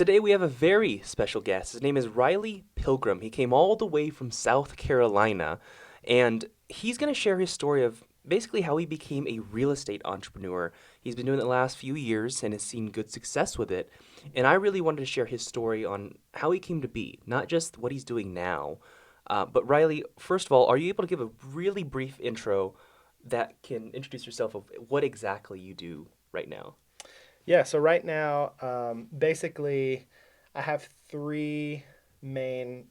Today we have a very special guest. His name is Riley Pilgrim. He came all the way from South Carolina, and he's going to share his story of basically how he became a real estate entrepreneur. He's been doing it the last few years and has seen good success with it. And I really wanted to share his story on how he came to be, not just what he's doing now. But Riley, first of all, are you able to give a really brief intro that can introduce yourself of what exactly you do right now? Yeah, so right now, basically, I have three main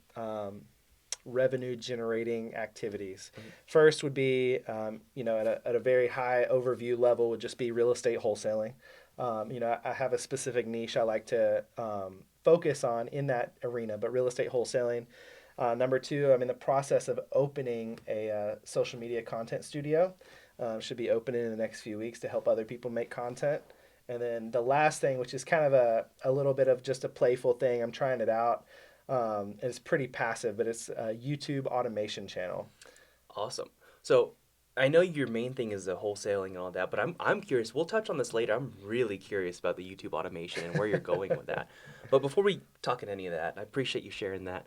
revenue generating activities. Mhm. First would be, at a very high overview level, would just be real estate wholesaling. I have a specific niche I like to focus on in that arena, but real estate wholesaling. Number two, I'm in the process of opening a social media content studio. Should be opening in the next few weeks to help other people make content. And then the last thing, which is kind of a little bit of just a playful thing, I'm trying it out. It's pretty passive, but it's a YouTube automation channel. Awesome. So I know your main thing is the wholesaling and all that, but I'm curious. We'll touch on this later. I'm really curious about the YouTube automation and where you're going with that. But before we talk in any of that, I appreciate you sharing that.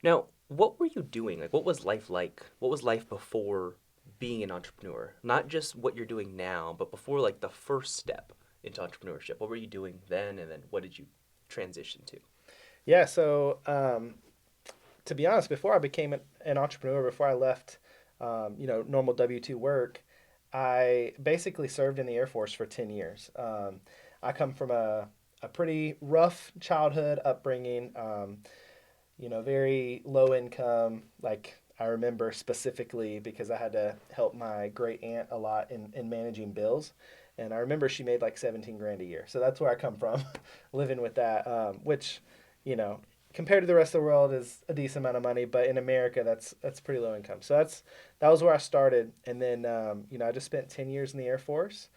Now, what were you doing? Like, what was life like? What was life before being an entrepreneur? Not just what you're doing now, but before like the first step into entrepreneurship. What were you doing then, and then what did you transition to? Yeah, so to be honest, before I became an entrepreneur, before I left, normal W 2 work, I basically served in the Air Force for 10 years. I come from a pretty rough childhood upbringing. Very low income. Like I remember specifically because I had to help my great aunt a lot in managing bills. And I remember she made like 17 grand a year. So that's where I come from, living with that, which, you know, compared to the rest of the world is a decent amount of money. But in America, that's pretty low income. So that was where I started. And then, I just spent 10 years in the Air Force.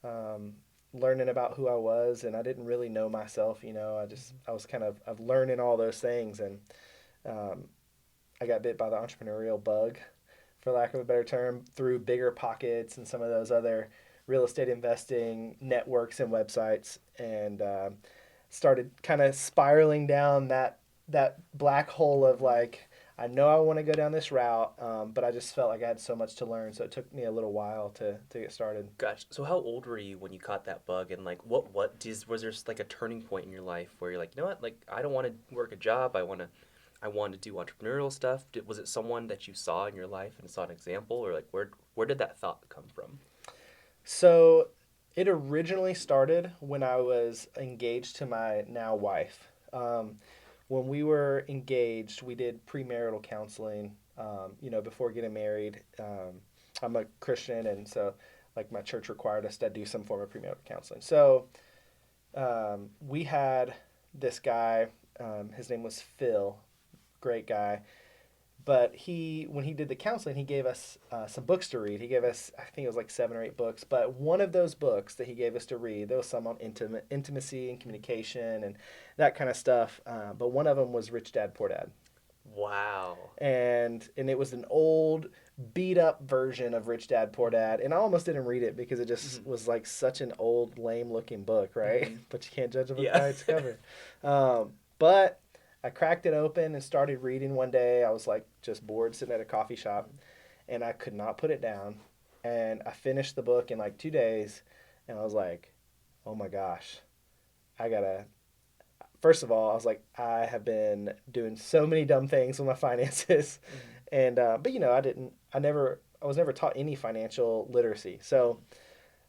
Um, Learning about who I was, and I didn't really know myself. I was kind of learning all those things, and um, I got bit by the entrepreneurial bug, for lack of a better term, through Bigger Pockets and some of those other real estate investing networks and websites, and started kind of spiraling down that black hole of like, I know I want to go down this route, but I just felt like I had so much to learn, so it took me a little while to get started. Gotcha. So how old were you when you caught that bug, and like was there like a turning point in your life where you're like, you know what, like I don't want to work a job. I want to do entrepreneurial stuff. Was it someone that you saw in your life and saw an example, or like where did that thought come from? So it originally started when I was engaged to my now wife. When we were engaged, we did premarital counseling, before getting married. I'm a Christian, and so like my church required us to do some form of premarital counseling. So we had this guy, his name was Phil, great guy. But when he did the counseling, he gave us some books to read. He gave us, I think it was like 7 or 8 books. But one of those books that he gave us to read, there was some on intimacy and communication and that kind of stuff. But one of them was Rich Dad Poor Dad, Wow. and it was an old, beat up version of Rich Dad Poor Dad. And I almost didn't read it because it just Mhm. was like such an old, lame looking book, right? Mhm. But you can't judge a book Yeah. by its cover. But I cracked it open and started reading one day. I was like just bored sitting at a coffee shop, and I could not put it down. And I finished the book in like 2 days, and I was like, oh my gosh, I gotta. First of all, I was like, I have been doing so many dumb things with my finances, Mhm. and but I was never taught any financial literacy. So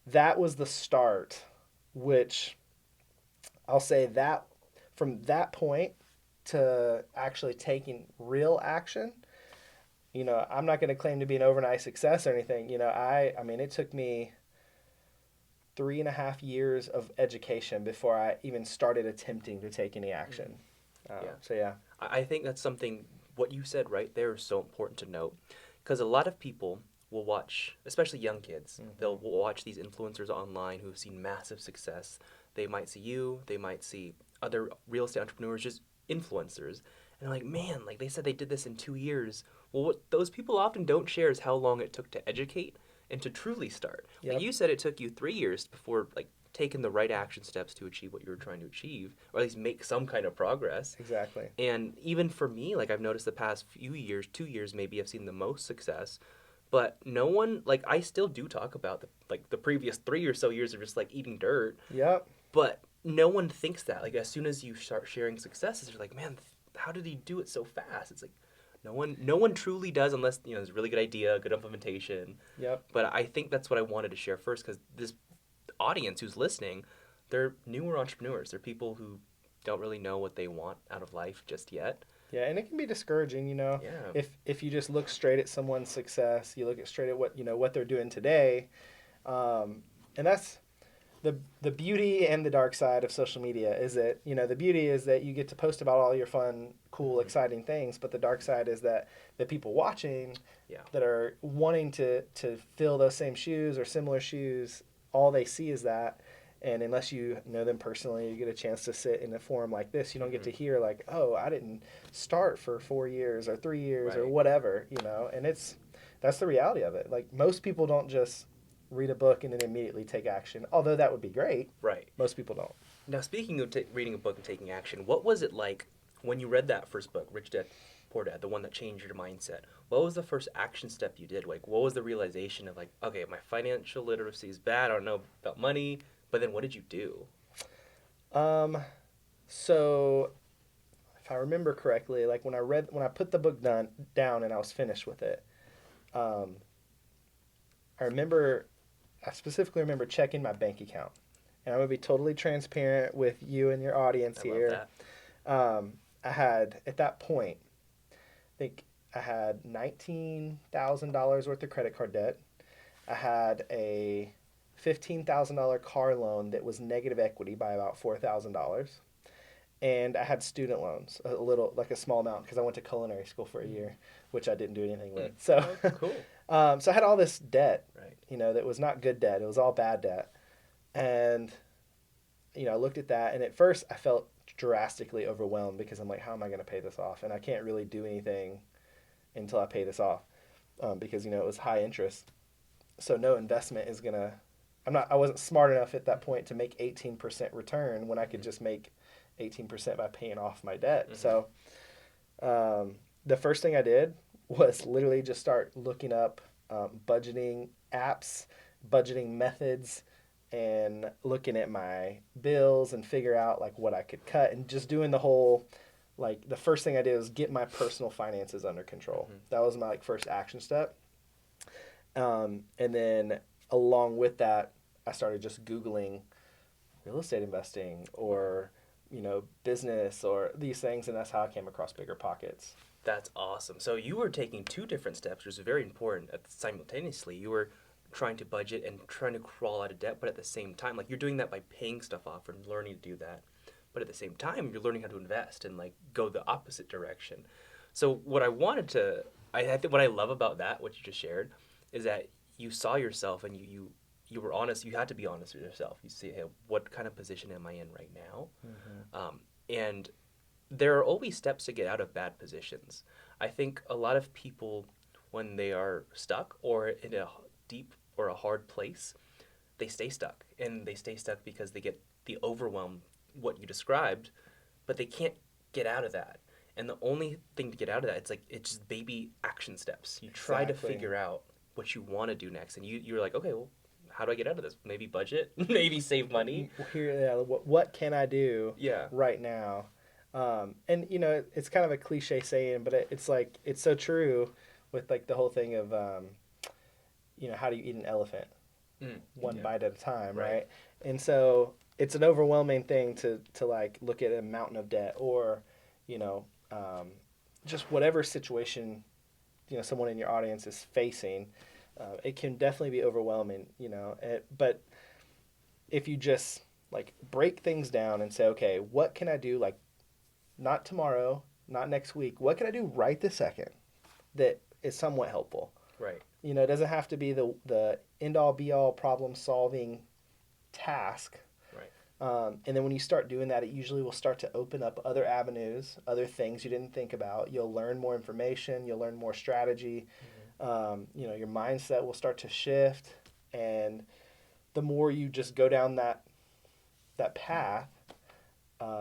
that was the start, which I'll say that from that point to actually taking real action, I'm not going to claim to be an overnight success or anything. I mean, it took me 3.5 years of education before I even started attempting to take any Mhm. action. Yeah. So yeah. I think that's something, what you said right there is so important to note because a lot of people will watch, especially young kids, they'll Hmm. will watch these influencers online who've seen massive success. They might see you, they might see other real estate entrepreneurs, just influencers. And they're like, man, like they said they did this in 2 years. Well, what those people often don't share is how long it took to educate and to truly start. Like Yep. you said, it took you 3 years before, like taken the right action steps to achieve what you were trying to achieve, or at least make some kind of progress. Exactly. And even for me, like I've noticed the past few years, 2 years maybe, I've seen the most success. But no one, like I still do talk about the previous 3 or so years of just like eating dirt, Yep. but no one thinks that. Like as soon as you start sharing successes, you're like, man, how did he do it so fast? It's like no one truly does unless there's a really good idea, good implementation. Yep. But I think that's what I wanted to share first because this audience who's listening, they're newer entrepreneurs. They're people who don't really know what they want out of life just yet. Yeah, and it can be discouraging, Yeah. if you just look straight at someone's success, you look at straight at what they're doing today, and that's the beauty and the dark side of social media. Is that the beauty is that you get to post about all your fun, cool, exciting things, but the dark side is that the people watching, Yeah. that are wanting to fill those same shoes or similar shoes, all they see is that. And unless you know them personally, you get a chance to sit in a forum like this, you don't get to hear like, oh, I didn't start for 4 years or 3 years or Right. whatever, and that's the reality of it. Like most people don't just read a book and then immediately take action, although that would be great. Right. Most people don't. Now, speaking of reading a book and taking action, what was it like when you read that first book, Rich Dad Poor Dad, the one that changed your mindset? What was the first action step you did? Like, what was the realization of like, okay, my financial literacy is bad. I don't know about money. But then what did you do? So if I remember correctly, like when I put the book down and I was finished with it, um, I specifically remember checking my bank account, and I'm gonna be totally transparent with you and your audience I love here. that. I had at that point, I think I had $19,000 worth of credit card debt. I had a $15,000 car loan that was negative equity by about $4,000. And I had student loans, a little, like a small amount, because I went to culinary school for a year, which I didn't do anything with. So, Oh, cool. so I had all this debt, Right. that was not good debt. It was all bad debt. And, I looked at that, and at first I felt drastically overwhelmed because I'm like, how am I going to pay this off? And I can't really do anything until I pay this off, because, it was high interest. So no investment is going to, I wasn't smart enough at that point to make 18% return when I could just make 18% by paying off my debt. Mhm. So the first thing I did was literally just start looking up budgeting apps, budgeting methods, and looking at my bills and figure out like what I could cut, and just doing the whole, like the first thing I did was get my personal finances under control. Mhm. That was my first action step. And then along with that, I started just Googling real estate investing or, business or these things. And that's how I came across Bigger Pockets. That's awesome. So you were taking two different steps, which is very important. Simultaneously, you were trying to budget and trying to crawl out of debt, but at the same time, like you're doing that by paying stuff off and learning to do that. But at the same time, you're learning how to invest and like go the opposite direction. So what I wanted to, I think what I love about that, what you just shared, is that you saw yourself and you were honest. You had to be honest with yourself. You say, hey, what kind of position am I in right now? And there are always steps to get out of bad positions. I think a lot of people, when they are stuck or in a deep or a hard place, they stay stuck. And they stay stuck because they get the overwhelm, what you described, but they can't get out of that. And the only thing to get out of that, it's just baby action steps. You try to Exactly. figure out what you want to do next. And you're like, okay, well, how do I get out of this? Maybe budget, maybe save money. What can I do Yeah. right now? And it's kind of a cliche saying, but it's like, it's so true with like the whole thing of, how do you eat an elephant? One Yeah. bite at a time, Right. right? And so it's an overwhelming thing to like look at a mountain of debt or, just whatever situation, someone in your audience is facing. It can definitely be overwhelming, but if you just like break things down and say, okay, what can I do? Like, not tomorrow, not next week. What can I do right this second that is somewhat helpful? Right. It doesn't have to be the end all be all problem solving task. Right. And then when you start doing that, it usually will start to open up other avenues, other things you didn't think about. You'll learn more information. You'll learn more strategy. Your mindset will start to shift. And the more you just go down that that path,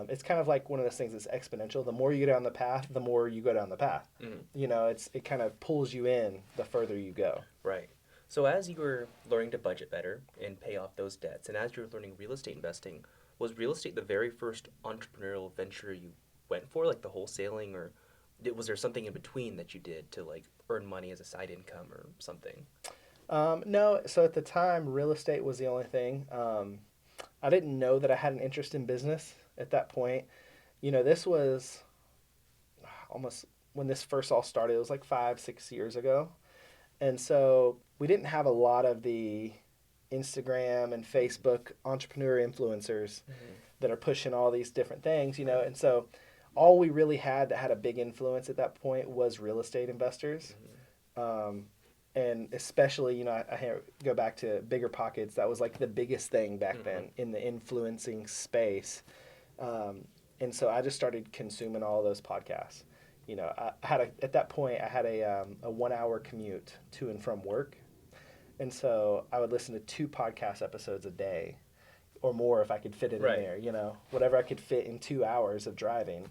it's kind of like one of those things that's exponential. The more you go down the path, the more you go down the path. Mhm. You know, it kind of pulls you in the further you go. Right. So as you were learning to budget better and pay off those debts, and as you were learning real estate investing, was real estate the very first entrepreneurial venture you went for, like the wholesaling, or was there something in between that you did to like earn money as a side income or something? No, so at the time, real estate was the only thing. I didn't know that I had an interest in business at that point. You know, this was almost when this first all started, it was like 5, 6 years ago. And so we didn't have a lot of the Instagram and Facebook entrepreneur influencers that are pushing all these different things, you know. And so all we really had that had a big influence at that point was real estate investors. Um, and especially, you know, go back to Bigger Pockets. That was like the biggest thing back then in the influencing space. And so I just started consuming all those podcasts. You know, at that point I had a 1 hour commute to and from work, and so I would listen to 2 podcast episodes a day, or more if I could fit it Right. in there. You know, whatever I could fit in 2 hours of driving.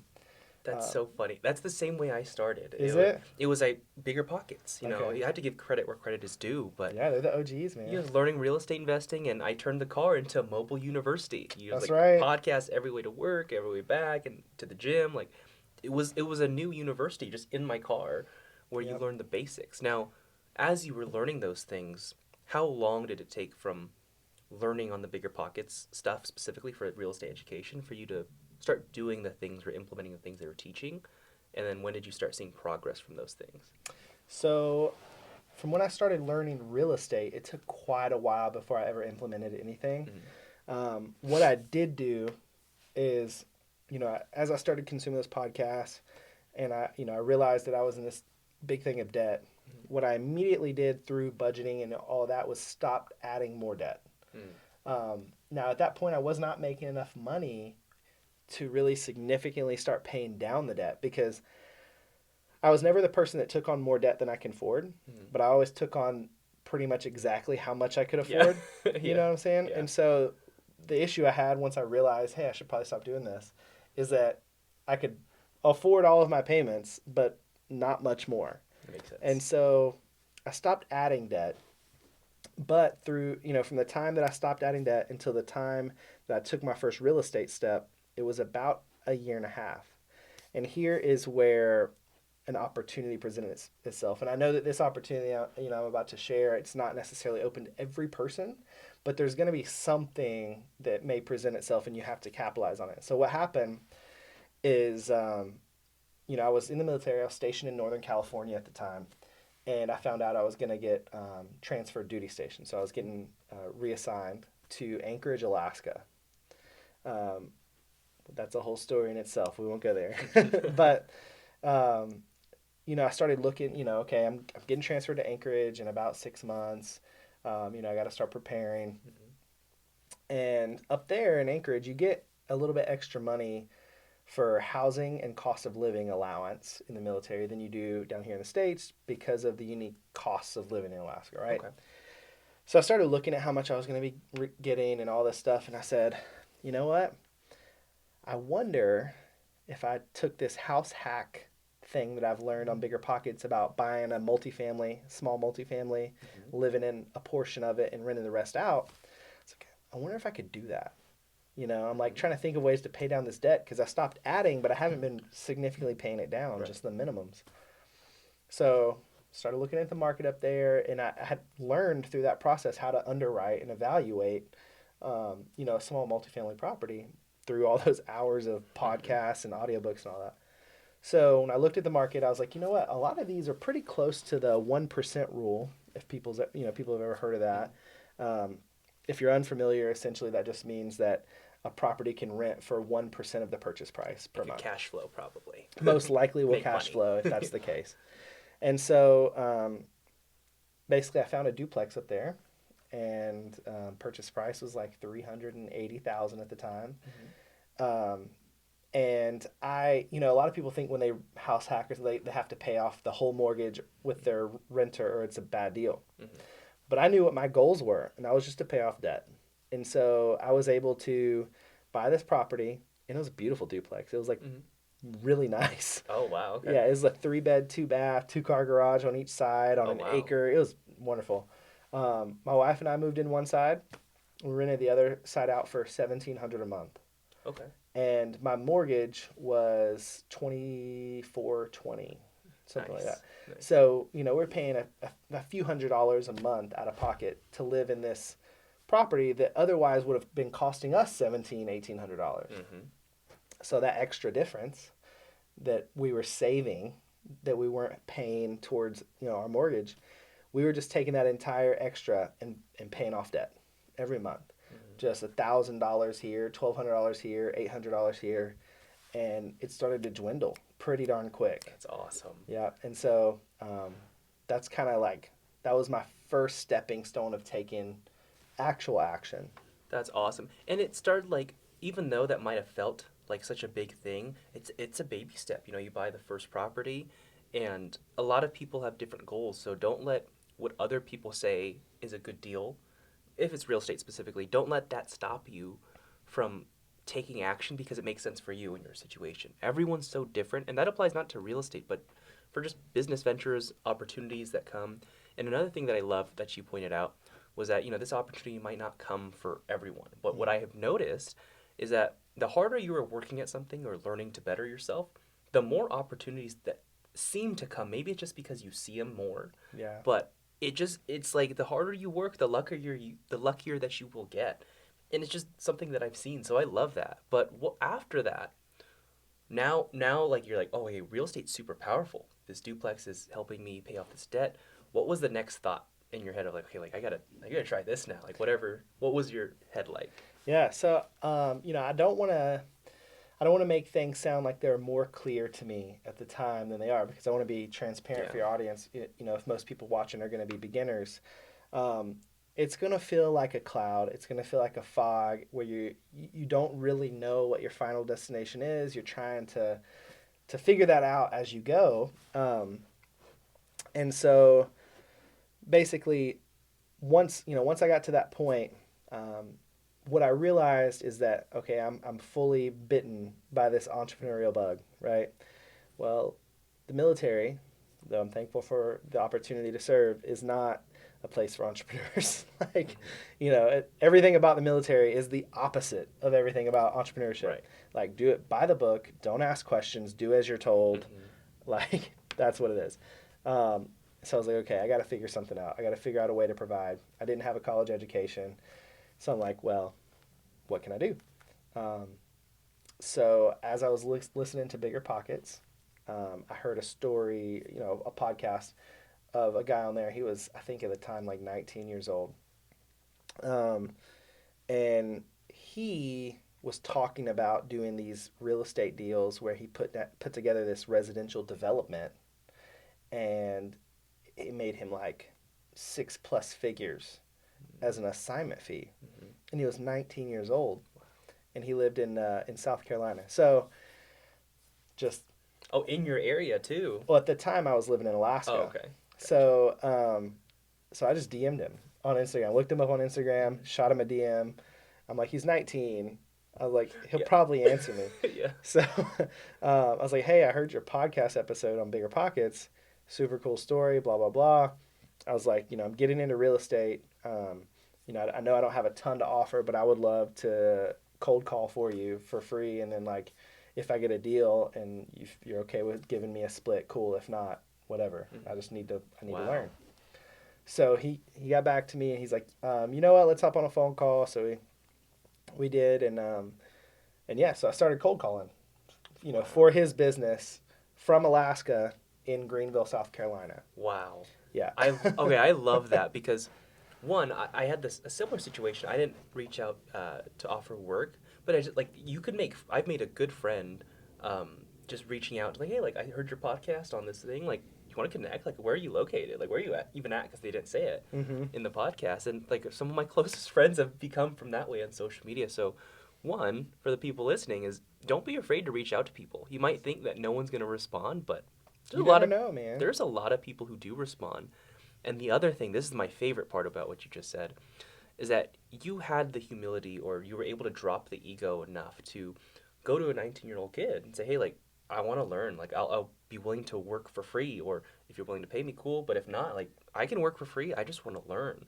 That's so funny. That's the same way I started. Is was, it? It was like bigger pockets. You know, Okay. you had to give credit where credit is due. But Yeah, they're the OGs, man. you was learning real estate investing, and I turned the car into a mobile university. You That's like right. podcasts every way to work, every way back, and to the gym. Like it was a new university just in my car, where you Yep. learned the basics. Now, as you were learning those things, how long did it take from learning on the bigger pockets stuff specifically for real estate education for you to start doing the things or implementing the things they were teaching? And then when did you start seeing progress from those things? So, from when I started learning real estate, it took quite a while before I ever implemented anything. What I did do is, you know, as I started consuming those podcasts, and I realized that I was in this big thing of debt. What I immediately did through budgeting and all of that was stopped adding more debt. Now, at that point, I was not making enough money to really significantly start paying down the debt, because I was never the person that took on more debt than I can afford, but I always took on pretty much exactly how much I could afford. You know what I'm saying? Yeah. And so the issue I had once I realized, hey, I should probably stop doing this, is that I could afford all of my payments, but not much more. That makes sense. And so I stopped adding debt. But through, you know, from the time that I stopped adding debt until the time that I took my first real estate step, it was about a year and a half. And here is where an opportunity presented itself. And I know that this opportunity, you know, I'm about to share, it's not necessarily open to every person, but there's going to be something that may present itself and you have to capitalize on it. So what happened is, you know, I was in the military. I was stationed in Northern California at the time. And I found out I was going to get transferred duty station. So I was getting reassigned to Anchorage, Alaska. That's a whole story in itself. We won't go there. But, you know, I started looking, you know, okay, I'm getting transferred to Anchorage in about 6 months. You know, I got to start preparing. And up there in Anchorage, you get a little bit extra money for housing and cost of living allowance in the military than you do down here in the States, because of the unique costs of living in Alaska, right? Okay. So I started looking at how much I was going to be getting and all this stuff, and I said, you know what? I wonder if I took this house hack thing that I've learned on Bigger Pockets about buying a multifamily, small multifamily, living in a portion of it and renting the rest out. It's like, I wonder if I could do that. You know, I'm like trying to think of ways to pay down this debt, because I stopped adding, but I haven't been significantly paying it down, Right. just the minimums. So started looking at the market up there, and I had learned through that process how to underwrite and evaluate, you know, a small multifamily property through all those hours of podcasts and audiobooks and all that. So when I looked at the market, I was like, you know what? A lot of these are pretty close to the 1% rule. If people have ever heard of that. If you're unfamiliar, essentially that just means that a property can rent for 1% of the purchase price per Like a month. cash flow, probably. Most likely will Make cash money. flow if that's the case. And so basically I found a duplex up there, and purchase price was like $380,000 at the time. And you know, a lot of people think when they house hackers, they have to pay off the whole mortgage with their renter or it's a bad deal. But I knew what my goals were, and that was just to pay off debt. And so I was able to buy this property, and it was a beautiful duplex. It was like Hmm. really nice. Oh, wow. Okay. Yeah, it was a 3 bed, 2 bath, 2 car garage on each side on Oh, an wow. acre. It was wonderful. My wife and I moved in one side. We rented the other side out for 1,700 a month, Okay. and my mortgage was 2,420, something like that. Nice. Nice. So we're paying a few $100s a month out of pocket to live in this property that otherwise would have been costing us $1,800. Hmm. So that extra difference that we were saving, that we weren't paying towards our mortgage, we were just taking that entire extra and paying off debt every month. Hmm. Just $1,000 here, $1,200 here, $800 here, and it started to dwindle pretty darn quick. That's awesome. Yeah, and so that's kind of like that was my first stepping stone of taking actual action. That's awesome. And it started like, even though that might have felt like such a big thing, it's a baby step. You know, you buy the first property, and a lot of people have different goals. So don't let what other people say is a good deal, if it's real estate specifically, don't let that stop you from taking action because it makes sense for you in your situation. Everyone's so different, and that applies not to real estate, but for just business ventures, opportunities that come. And another thing that I love that you pointed out was that, this opportunity might not come for everyone. But what I have noticed is that the harder you are working at something or learning to better yourself, the more opportunities that seem to come. Maybe it's just because you see them more, Yeah. but it's like the harder you work, the luckier that you will get. And it's just something that I've seen, so I love that. But after that, now like you're like, oh, hey, real estate's super powerful. This duplex is helping me pay off this debt. What was the next thought in your head of like, okay, like I gotta try this now, like whatever? What was your head like? Yeah. So I don't want to make things sound like they're more clear to me at the time than they are, because I want to be transparent for Yeah. your audience. If most people watching are going to be beginners, um, it's going to feel like a cloud. It's going to feel like a fog where you don't really know what your final destination is. You're trying to figure that out as you go. And so basically, once I got to that point, what I realized is that okay, I'm fully bitten by this entrepreneurial bug, right? Well, the military, though I'm thankful for the opportunity to serve, is not a place for entrepreneurs. Like, Hmm. everything about the military is the opposite of everything about entrepreneurship. Right. Like, do it by the book, don't ask questions, do as you're told. Hmm. Like, that's what it is. So I was like, okay, I got to figure something out. I got to figure out a way to provide. I didn't have a college education. So I'm like, well, what can I do? Um, so as I was listening to Bigger Pockets, I heard a story, a podcast of a guy on there. He was, I think at the time, like 19 years old. Um, and he was talking about doing these real estate deals where he put together this residential development, and it made him like 6+ figures as an assignment fee, Hmm. and he was 19 years old, and he lived in South Carolina. So just Oh, in your area too. well, at the time I was living in Oh, Alaska, okay. Gotcha. so I just DM'd him on Instagram, looked him up on Instagram, shot him a DM. I'm like, he's 19. I was like, he'll Yeah. probably answer me. Yeah. So I was like, hey, I heard your podcast episode on Bigger Pockets. Super cool story, blah, blah, blah. I was like, I'm getting into real estate. I know I don't have a ton to offer, but I would love to cold call for you for free. And then, like, if I get a deal and you're okay with giving me a split, cool. If not, whatever. Mhm. I need to Wow. learn. So he got back to me and he's like, you know what? Let's hop on a phone call. So we did. And yeah, so I started cold calling, Wow. for his business from Alaska in Greenville, South Carolina. Wow. Yeah. I love that because one, I had a similar situation. I didn't reach out to offer work, but I just like I've made a good friend, just reaching out like, hey, like I heard your podcast on this thing, like you want to connect, like where are you located, like where are you even at, because they didn't say it Mm-hmm. in the podcast, and like some of my closest friends have become from that way on social media. So one, for the people listening, is don't be afraid to reach out to people. You might think that no one's going to respond, but there's You a lot never of know, man. people who do respond. And the other thing, this is my favorite part about what you just said, is that you had the humility, or you were able to drop the ego enough to go to a 19-year-old kid and say, hey, like, I want to learn. Like, I'll be willing to work for free, or if you're willing to pay me, cool. But if not, like, I can work for free. I just want to learn.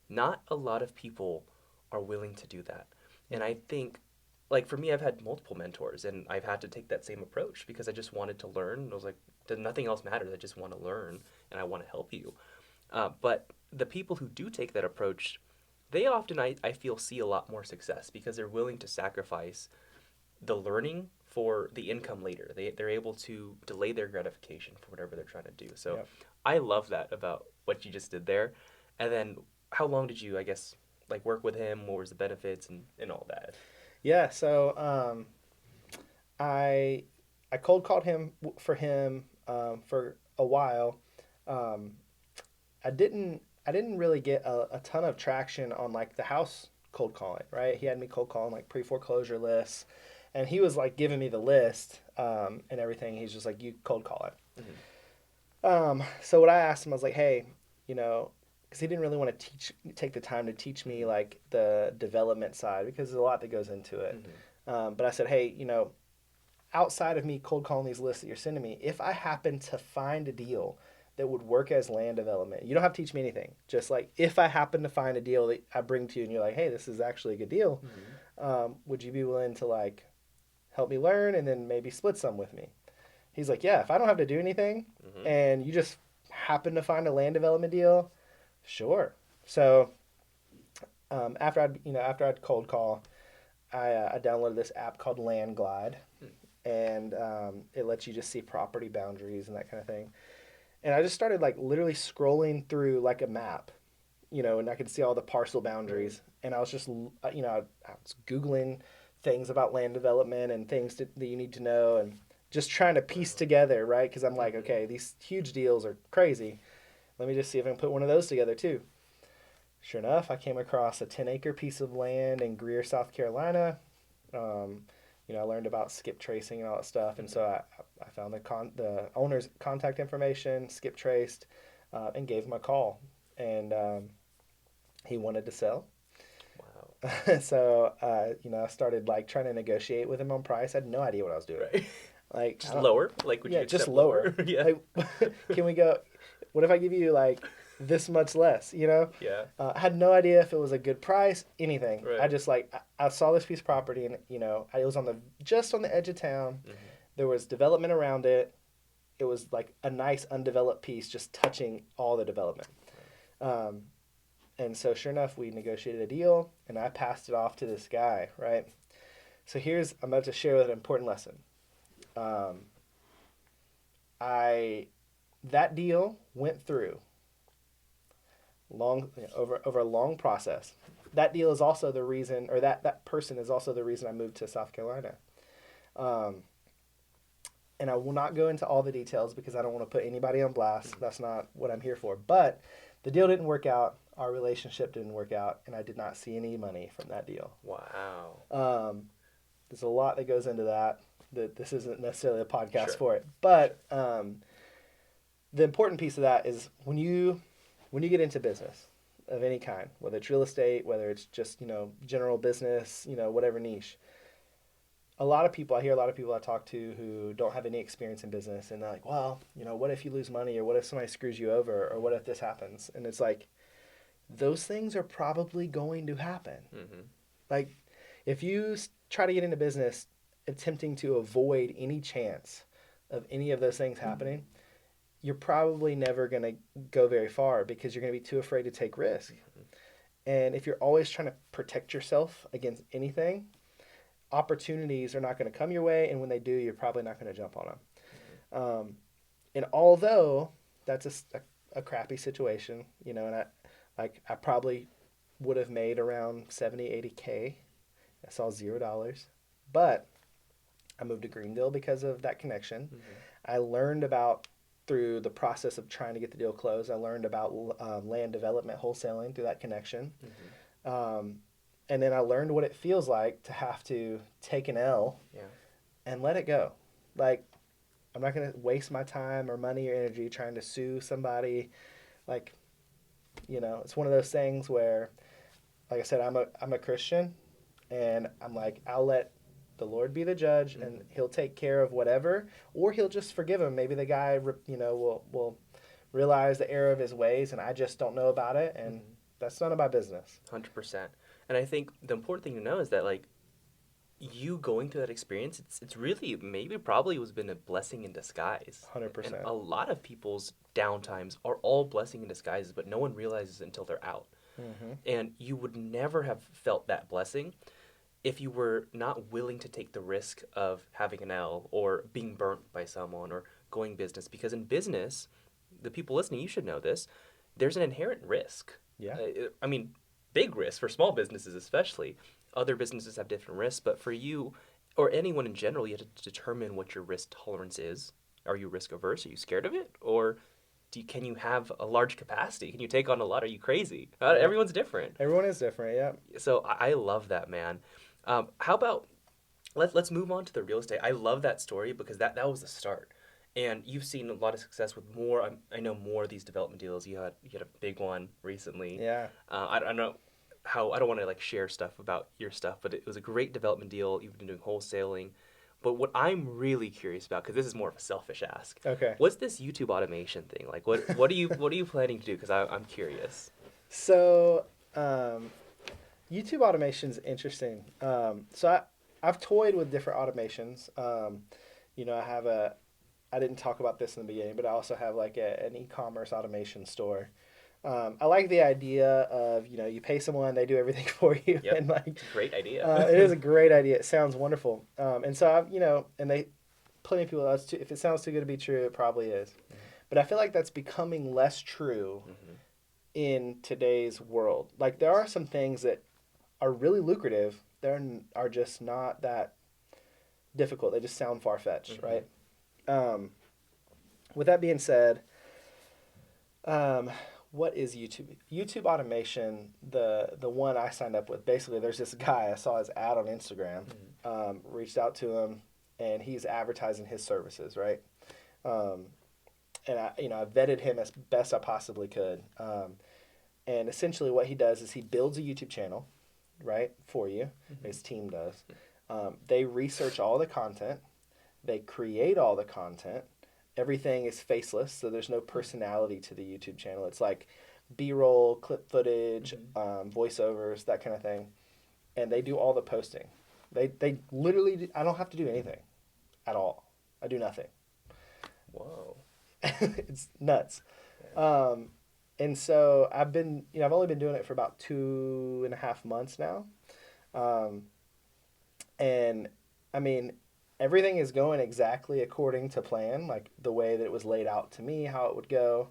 Not a lot of people are willing to do that. And I think, like, for me, I've had multiple mentors, and I've had to take that same approach because I just wanted to learn. I was like, nothing else matters. I just want to learn, and I want to help you. But the people who do take that approach, they often, I feel, see a lot more success because they're willing to sacrifice the learning for the income later. They're able to delay their gratification for whatever they're trying to do. So Yep. I love that about what you just did there. And then how long did you, I guess, like work with him? What was the benefits and all that? Yeah. So I I cold called for him for a while. Um, I didn't really get a ton of traction on like the house cold calling, right? He had me cold calling like pre foreclosure lists, and he was like giving me the list and everything. He's just like, you cold call it. Hmm. So what I asked him, I was like, hey, you know, because he didn't really want to take the time to teach me Hmm. like the development side because there's a lot that goes into it. Hmm. But I said, hey, you know, outside of me cold calling these lists that you're sending me, if I happen to find a deal that would work as land development, you don't have to teach me anything. Just like if I happen to find a deal that I bring to you and you're like, hey, this is actually a good deal, Hmm. would you be willing to like help me learn and then maybe split some with me? He's like, yeah, if I don't have to do anything Hmm. and you just happen to find a land development deal, sure. So after I'd cold call, I downloaded this app called Land Glide, and it lets you just see property boundaries and that kind of thing. And I just started like literally scrolling through like a map, you know, and I could see all the parcel Right. boundaries. And I was just, you know, I was Googling things about land development and things that you need to know and just trying to piece Wow. together, right? Because I'm like, Hmm. okay, these huge deals are crazy. Let me just see if I can put one of those together too. Sure enough, I came across a 10-acre piece of land in Greer, South Carolina. Um, you know, I learned about skip tracing and all that stuff, and so I found the owner's contact information, skip traced, and gave him a call, and he wanted to sell. Wow. So you know, I started like trying to negotiate with him on price. I had no idea what I was doing. Right. Like, I Just don't, lower? Like, would you yeah, just accept lower. lower? Yeah. Like, can we go? What if I give you like this much less? You know, Yeah. I had no idea if it was a good price, anything. I Right. just like I saw this piece of property, and you know, it was on the just on the edge of town. Hmm. There was development around it. It was like a nice undeveloped piece, just touching all the development. Um, and so, sure enough, we negotiated a deal, and I passed it off to this guy. Right. So I'm about to share an important lesson. Um, I that deal went through over a long process. That deal is also the reason, or that person is also the reason I moved to South Carolina. Um, and I will not go into all the details because I don't want to put anybody on blast. Hmm. That's not what I'm here for. But the deal didn't work out. Our relationship didn't work out, and I did not see any money from that deal. Wow. Um, there's a lot that goes into that. That this isn't necessarily a podcast Sure. for it, but the important piece of that is when you get into business of any kind, whether it's real estate, whether it's just you know general business, you know whatever niche. I hear a lot of people I talk to who don't have any experience in business, and they're like, well, you know, what if you lose money, or what if somebody screws you over, or what if this happens? And it's like those things are probably going to happen. Hmm. Like if you try to get into business attempting to avoid any chance of any of those things happening, you're probably never going to go very far because you're going to be too afraid to take risk. And if you're always trying to protect yourself against anything, opportunities are not going to come your way. And when they do, you're probably not going to jump on them. And although that's a crappy situation, you know, and I probably would have made around 70, 80K. I saw $0. But I moved to Greenville because of that connection. Hmm. I learned about through the process of trying to get the deal closed. I learned about land development wholesaling through that connection, Hmm. um, and then I learned what it feels like to have to take an L Yeah. and let it go. Like I'm not gonna waste my time or money or energy trying to sue somebody. Like you know, it's one of those things where like I said, I'm a Christian, and I'm like, I'll let the Lord be the judge, and He'll take care of whatever, or He'll just forgive him. Maybe the guy, will realize the error of his ways, and I just don't know about it, and that's none of my business. 100%. And I think the important thing to know is that like you going through that experience, it's really maybe probably was been a blessing in disguise. And 100%. a lot of people's downtimes are all blessing in disguises, but no one realizes it until they're out. Mm-hmm. And you would never have felt that blessing if you were not willing to take the risk of having an L or being burnt by someone or going business. Because in business, the people listening, you should know this, there's an inherent risk. Yeah. I mean, big risk for small businesses, especially. Other businesses have different risks, but for you or anyone in general, you have to determine what your risk tolerance is. Are you risk averse? Are you scared of it? Or can you have a large capacity? Can you take on a lot? Are you crazy? Everyone's different. Everyone is different. Yeah. So I love that, man. How about let's move on to the real estate. I love that story because that was the start, and you've seen a lot of success with more. I know more of these development deals. You had a big one recently. Yeah. I don't know how I don't want to like share stuff about your stuff, but it was a great development deal. You've been doing wholesaling. But what I'm really curious about, because this is more of a selfish ask, Okay. what's this YouTube automation thing? Like, what are you planning to do? Because I'm curious. So, YouTube automation is interesting. I've toyed with different automations. I didn't talk about this in the beginning, but I also have like an e-commerce automation store. I like the idea of, you pay someone, they do everything for you. Yep. And like, It's a great idea. it is a great idea. It sounds wonderful. And so plenty of people, if it sounds too good to be true, it probably is. Mm-hmm. But I feel like that's becoming less true Mm-hmm. in today's world. Like there are some things that are really lucrative. Are just not that difficult. They just sound far-fetched, Mm-hmm. right? With that being said, what is YouTube? YouTube automation, the one I signed up with, basically there's this guy, I saw his ad on Instagram, reached out to him, and he's advertising his services, right? And I vetted him as best I possibly could. And essentially what he does is he builds a YouTube channel, right, for you. His team does. They research all the content. They create all the content. Everything is faceless, so there's no personality to the YouTube channel. It's like B-roll, clip footage, voiceovers, that kind of thing. And they do all the posting. They literally, I don't have to do anything at all. I do nothing. Whoa. It's nuts. And so I've only been doing it for about 2.5 months now. And I mean, everything is going exactly according to plan, like the way that it was laid out to me, how it would go.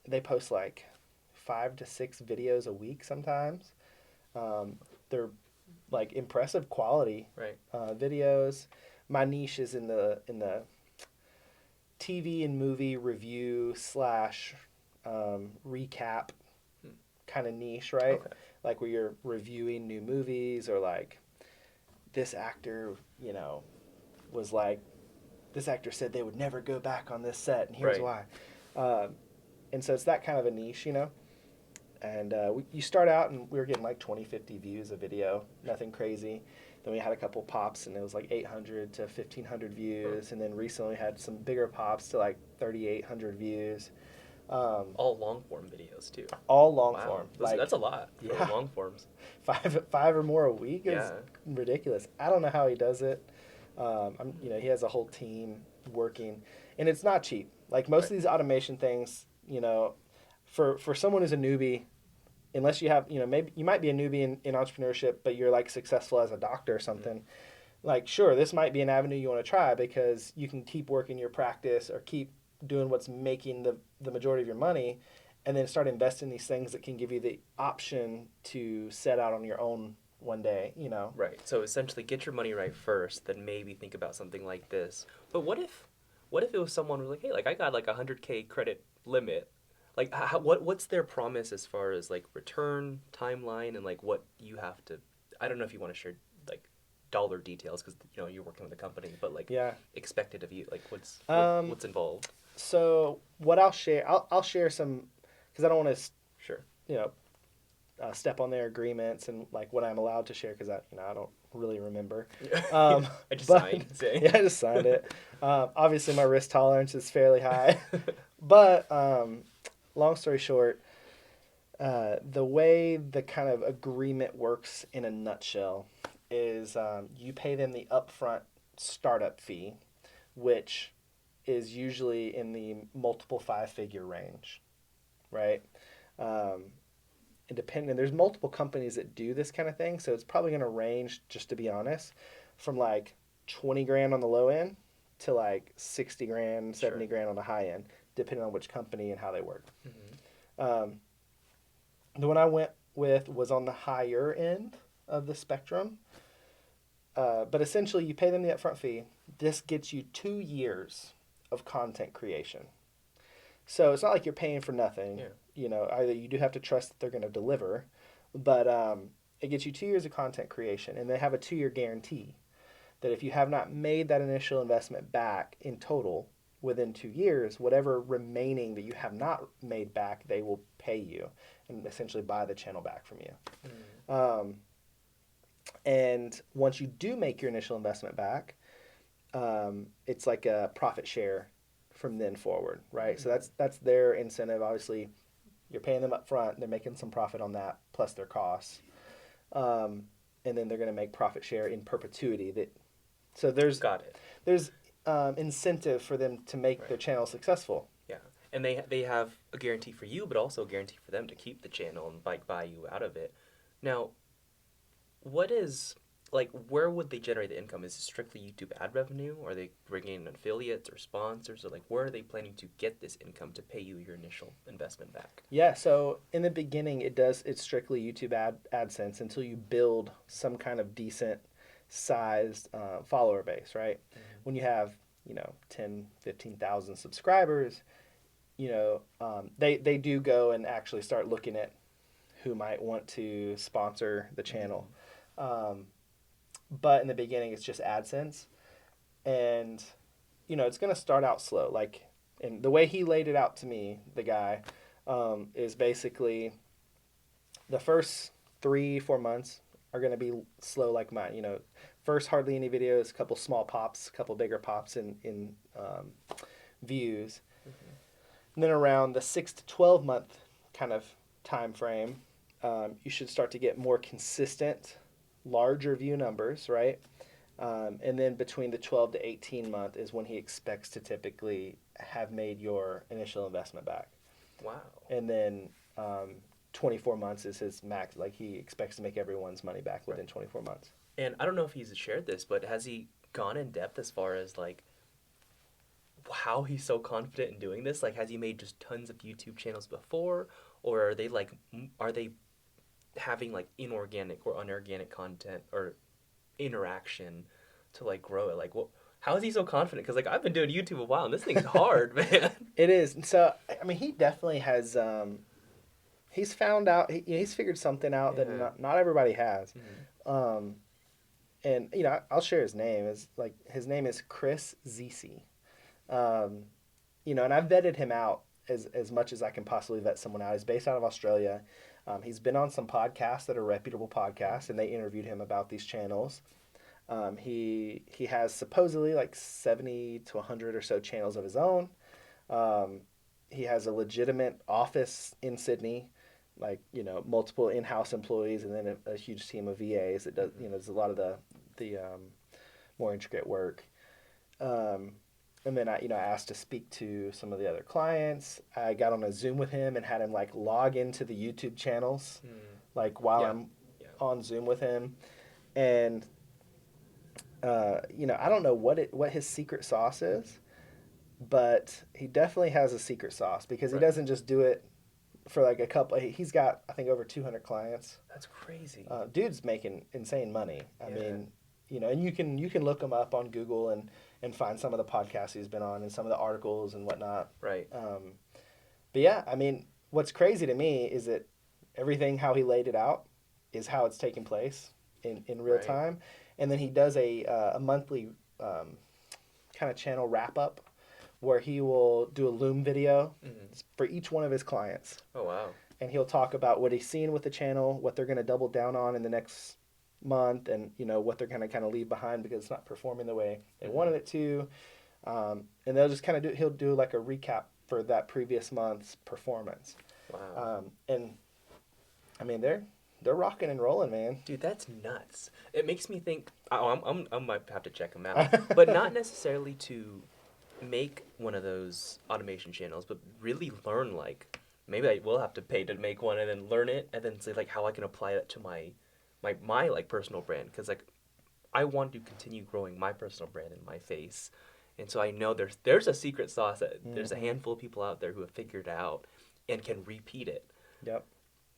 They post like 5 to 6 videos a week sometimes. They're like impressive quality Right. videos. My niche is in the TV and movie review / recap kind of niche, right? Okay. Like where you're reviewing new movies, or like this actor, was like, this actor said they would never go back on this set, and here's Right. why. And so it's that kind of a niche, And you start out, and we were getting like 20, 50 views a video, nothing crazy. Then we had a couple pops, and it was like 800 to 1,500 views. And then recently we had some bigger pops to like 3,800 views. All long form videos too. All long Wow. form. That's a lot for Yeah. long forms. Five or more a week is Yeah. ridiculous. I don't know how he does it. He has a whole team working, and it's not cheap. Like most of these automation things, for someone who's a newbie, unless you have, maybe you might be a newbie in entrepreneurship, but you're like successful as a doctor or something. Like, sure, this might be an avenue you want to try because you can keep working your practice or keep doing what's making the majority of your money, and then start investing in these things that can give you the option to set out on your own one day, Right. So essentially get your money right first, then maybe think about something like this. But what if it was someone who's like, hey, like I got like 100K credit limit. Like what's their promise as far as like return timeline and like what you have to, I don't know if you want to share like dollar details because you're working with a company, but like Yeah. expected of you, like what's involved. So what I'll share some, because I don't want to, Sure. step on their agreements and like what I'm allowed to share because I don't really remember. I just But signed saying. yeah, I just signed it. Obviously, my risk tolerance is fairly high, but long story short, the way the kind of agreement works in a nutshell is you pay them the upfront startup fee, which is usually in the multiple five-figure range, right? Um, and there's multiple companies that do this kind of thing, so it's probably going to range, just to be honest, from like 20 grand on the low end to like 60 grand, 70 Sure. grand on the high end, depending on which company and how they work. Hmm. Um, the one I went with was on the higher end of the spectrum, but essentially you pay them the upfront fee. This gets you 2 years of content creation. So it's not like you're paying for nothing. Yeah. You know, either you do have to trust that they're going to deliver, but it gets you 2 years of content creation, and they have a 2 year guarantee that if you have not made that initial investment back in total within 2 years, whatever remaining that you have not made back, they will pay you and essentially buy the channel back from you. Mm. Um, and once you do make your initial investment back, it's like a profit share from then forward, right? So that's their incentive. Obviously, you're paying them up front; they're making some profit on that plus their costs, and then they're going to make profit share in perpetuity. So Got it. there's incentive for them to make their Right. channel successful. Yeah. And they have a guarantee for you, but also a guarantee for them to keep the channel and like buy you out of it. Now, what is like where would they generate the income? Is it strictly YouTube ad revenue? Are they bringing in affiliates or sponsors, or like where are they planning to get this income to pay you your initial investment back? Yeah, so in the beginning, it's strictly YouTube AdSense until you build some kind of decent sized follower base, right? When you have 10, 15,000 subscribers, they do go and actually start looking at who might want to sponsor the channel. Um, but in the beginning, it's just AdSense, and it's going to start out slow. Like, and the way he laid it out to me, the guy, is basically the first 3-4 months are going to be slow like mine. First hardly any videos, a couple small pops, a couple bigger pops in views. And then around the 6 to 12 month kind of time frame, you should start to get more consistent, larger view numbers, right? And then between the 12 to 18 month is when he expects to typically have made your initial investment back. Wow. And then 24 months is his max. Like he expects to make everyone's money back within 24 months. And I don't know if he's shared this, but has he gone in depth as far as like how he's so confident in doing this? Like, has he made just tons of YouTube channels before, or are they like, are they having like inorganic or unorganic content or interaction to like grow it? Like, what? How is he so confident? Because like I've been doing YouTube a while, and this thing's hard, man. It is. And so, I mean, he definitely has, he's found out, he's figured something out that Yeah. not everybody has. Mhm. Um, and, I'll share his name. His name is Chris Zisi. Um, and I've vetted him out as much as I can possibly vet someone out. He's based out of Australia. He's been on some podcasts that are reputable podcasts, and they interviewed him about these channels. He has supposedly like 70 to 100 or so channels of his own. He has a legitimate office in Sydney, like multiple in-house employees, and then a huge team of VAs that does a lot of the more intricate work. And then I asked to speak to some of the other clients. I got on a Zoom with him and had him like log into the YouTube channels, Mm. like while Yeah. I'm Yeah. on Zoom with him, and I don't know what his secret sauce is, but he definitely has a secret sauce because he Right. doesn't just do it for like a couple. He's got I think over 200 clients. That's crazy. Dude's making insane money. I Yeah. mean, and you can look him up on Google and find some of the podcasts he's been on and some of the articles and whatnot. Right. But yeah, I mean, what's crazy to me is that everything how he laid it out is how it's taking place in real Right. time, and then he does a monthly kind of channel wrap up where he will do a Loom video Mhm. for each one of his clients. Oh wow. and he'll talk about what he's seen with the channel, what they're going to double down on in the next month, and what they're going to kind of leave behind because it's not performing the way they wanted it to. And they'll just kind of he'll do like a recap for that previous month's performance. Wow. And I mean, they're rocking and rolling, man. Dude, that's nuts. It makes me think. I might have to check them out, but not necessarily to make one of those automation channels, but really learn like maybe I will have to pay to make one and then learn it and then say like how I can apply that to my like personal brand because like I want to continue growing my personal brand in my face, and so I know there's a secret sauce that there's a handful of people out there who have figured out and can repeat it. Yep.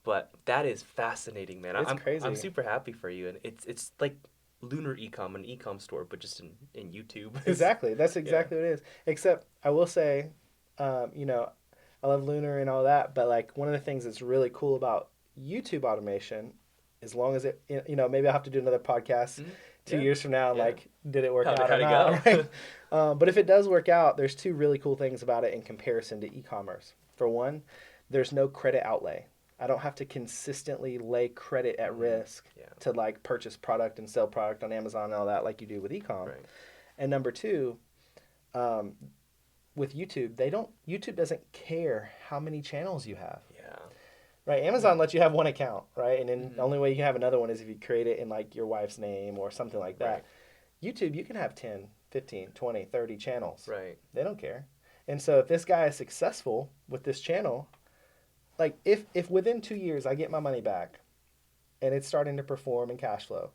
But that is fascinating, man. It's crazy. I'm super happy for you, and it's like Lunar Ecom, an ecom store, but just in YouTube. Exactly. That's exactly what it is. Except I will say, I love Lunar and all that, but like one of the things that's really cool about YouTube automation, as long as it, maybe I'll have to do another podcast 2 years from now. Yeah. Like, did it work How'd out it or not? go? Right? But if it does work out, there's two really cool things about it in comparison to e-commerce. For one, there's no credit outlay. I don't have to consistently lay credit at risk to like purchase product and sell product on Amazon and all that like you do with e-com. Right. And number two, with YouTube, YouTube doesn't care how many channels you have. Yeah. Right? Amazon lets you have one account, right? And then the only way you can have another one is if you create it in like your wife's name or something like that. Right. YouTube, you can have 10, 15, 20, 30 channels. Right. They don't care. And so if this guy is successful with this channel, like if within 2 years I get my money back and it's starting to perform and cash flow,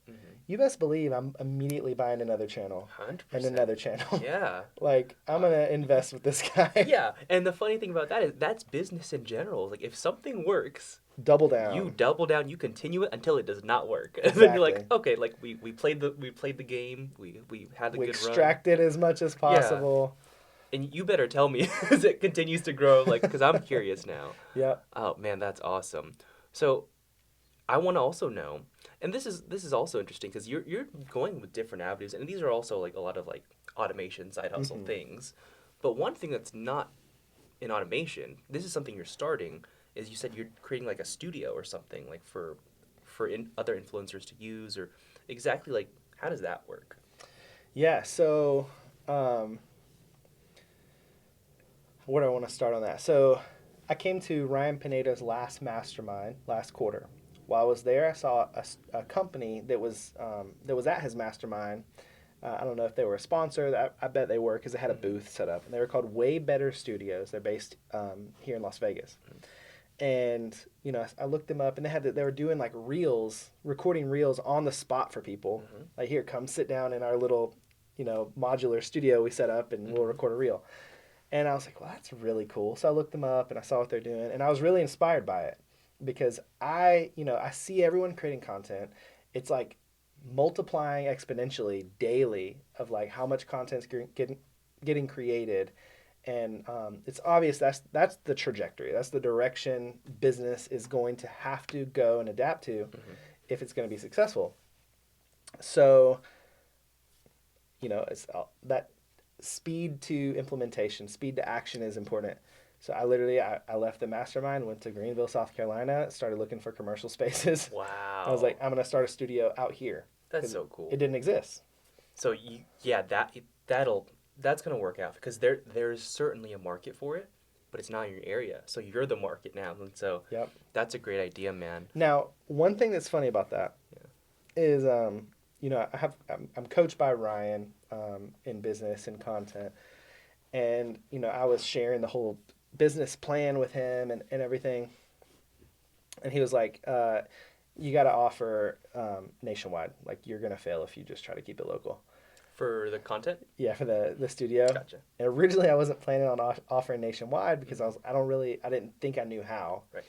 you best believe I'm immediately buying another channel 100%. and another channel. Yeah. Like I'm going to invest with this guy. Yeah, and the funny thing about that is that's business in general. Like if something works, Double down. you double down, you continue it until it does not work. And then you're like, Exactly. okay, like we played the game, we had a We good extract it as much as possible. run. And you better tell me as it continues to grow, like because I'm curious now. Yep. Oh man, that's awesome. So I want to also know, and this is also interesting because you're going with different avenues, and these are also like a lot of like automation side hustle things. But one thing that's not in automation, this is something you're starting, is you said you're creating like a studio or something like for other influencers to use, or exactly like how does that work? Yeah. So, where do I want to start on that? So, I came to Ryan Pineda's last mastermind last quarter. While I was there, I saw a company that was at his mastermind. I don't know if they were a sponsor. I bet they were because they had a booth set up. And they were called Way Better Studios. They're based here in Las Vegas. And I looked them up, and they were doing like reels, recording reels on the spot for people. Like, here, come sit down in our little, modular studio we set up, and we'll record a reel. And I was like, well, that's really cool. So I looked them up, and I saw what they're doing, and I was really inspired by it because I see everyone creating content. It's like multiplying exponentially daily of like how much content's getting created. And it's obvious that's the trajectory. That's the direction business is going to have to go and adapt to if it's going to be successful. So, it's that speed to implementation, speed to action is important. So I left the mastermind, went to Greenville, South Carolina, started looking for commercial spaces. Wow. I was like, I'm going to start a studio out here. That's so cool. It didn't exist. So that's gonna work out because there's certainly a market for it, but it's not in your area. So you're the market now, and so Yep. that's a great idea, man. Now, one thing that's funny about that is, I'm coached by Ryan in business and content, and I was sharing the whole business plan with him and everything, and he was like, "You got to offer nationwide. Like you're gonna fail if you just try to keep it local." For the content? Yeah, for the studio. Gotcha. And originally I wasn't planning on offering nationwide because I didn't think I knew how. Right.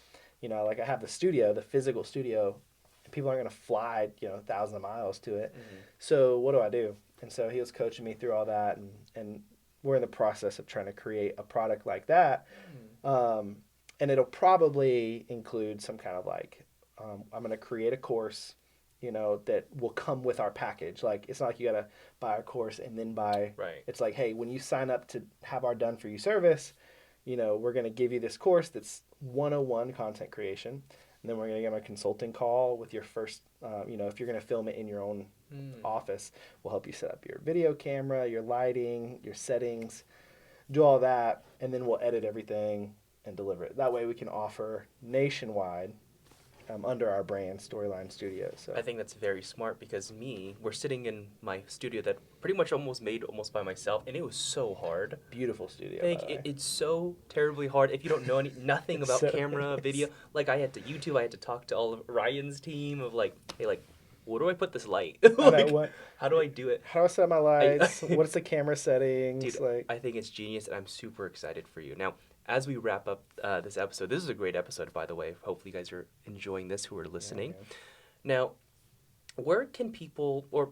Like I have the studio, the physical studio, and people aren't going to fly, thousands of miles to it. So what do I do? And so he was coaching me through all that, and we're in the process of trying to create a product like that. And it'll probably include some kind of like, I'm going to create a course, that will come with our package. Like, it's not like you got to buy a course and then buy. Right. It's like, hey, when you sign up to have our done for you service, we're going to give you this course that's 101 content creation. And then we're going to give them a consulting call with your first, if you're going to film it in your own office, we'll help you set up your video camera, your lighting, your settings, do all that, and then we'll edit everything and deliver it. That way we can offer nationwide under our brand, Storyline Studios. So I think that's very smart because we're sitting in my studio that pretty much almost made almost by myself, and it was so hard. beautiful studio. Like by the way. it's so terribly hard if you don't know nothing about So camera, is. video. Like I had to YouTube, I had to talk to all of Ryan's team of like, hey, like, where do I put this light? Like, how do I do it? How do I set up my lights? What's the camera settings? Dude, I think it's genius, and I'm super excited for you. Now, as we wrap up this episode, this is a great episode, by the way. Hopefully, you guys are enjoying this who are listening. Yeah, Now, where can people, or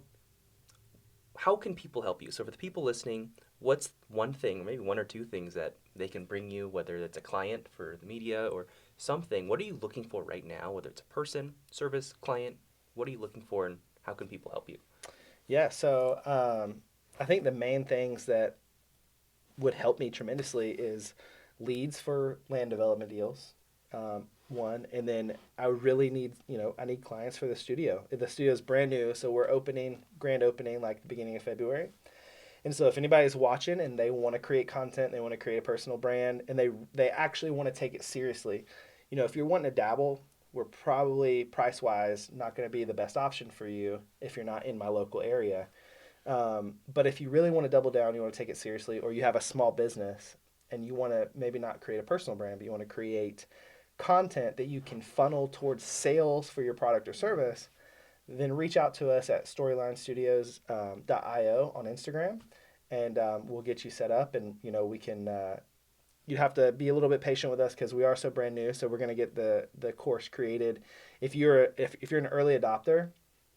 how can people help you? So, for the people listening, what's one thing, maybe one or two things that they can bring you, whether it's a client for the media or something? What are you looking for right now, whether it's a person, service, client? What are you looking for, and how can people help you? Yeah, so I think the main things that would help me tremendously is leads for land development deals, one, and then I really need, I need clients for the studio. The studio is brand new, so we're grand opening like the beginning of February. And so if anybody's watching and they want to create content, they want to create a personal brand, and they actually want to take it seriously, if you're wanting to dabble, we're probably price-wise not going to be the best option for you if you're not in my local area. But if you really want to double down, you want to take it seriously, or you have a small business and you want to maybe not create a personal brand, but you want to create content that you can funnel towards sales for your product or service, then reach out to us at storylinestudios.io on Instagram, and we'll get you set up. And we can. You have to be a little bit patient with us because we are so brand new. So we're going to get the course created. If you're an early adopter,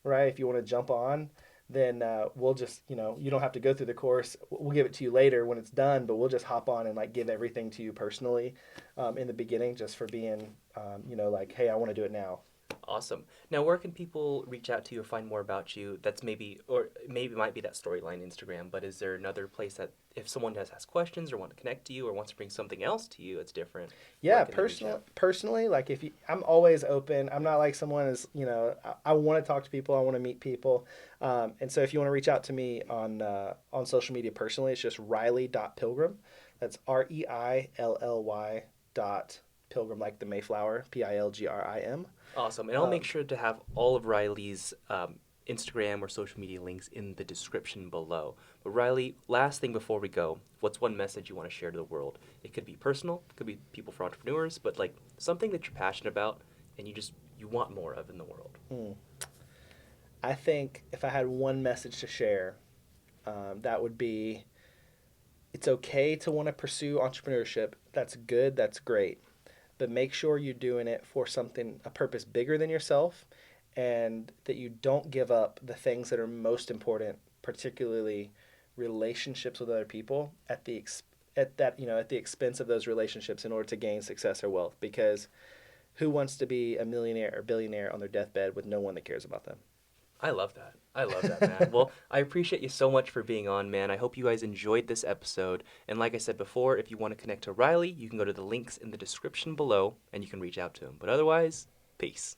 right? If you want to jump on, then we'll just, you don't have to go through the course. We'll give it to you later when it's done, but we'll just hop on and like give everything to you personally in the beginning, just for being, like, hey, I want to do it now. Awesome. Now, where can people reach out to you or find more about you? That's maybe it might be that Storyline Instagram, but is there another place that if someone has questions or want to connect to you or wants to bring something else to you, it's different? Yeah, Where can they reach out? personally, like I'm always open. I'm not like someone is, I want to talk to people. I want to meet people. And so if you want to reach out to me on social media personally, it's just Riley.Pilgrim. That's REILLY .Pilgrim, like the Mayflower, PILGRIM. Awesome. And I'll make sure to have all of Riley's Instagram or social media links in the description below. But Riley, last thing before we go, what's one message you want to share to the world? It could be personal, it could be people for entrepreneurs, but like something that you're passionate about and you want more of in the world. I think if I had one message to share, that would be, it's okay to want to pursue entrepreneurship. That's good, that's great. But make sure you're doing it for a purpose bigger than yourself, and that you don't give up the things that are most important, particularly relationships with other people at the expense of those relationships in order to gain success or wealth. Because who wants to be a millionaire or billionaire on their deathbed with no one that cares about them? I love that. I love that, man. Well, I appreciate you so much for being on, man. I hope you guys enjoyed this episode. And like I said before, if you want to connect to Riley, you can go to the links in the description below and you can reach out to him. But otherwise, peace.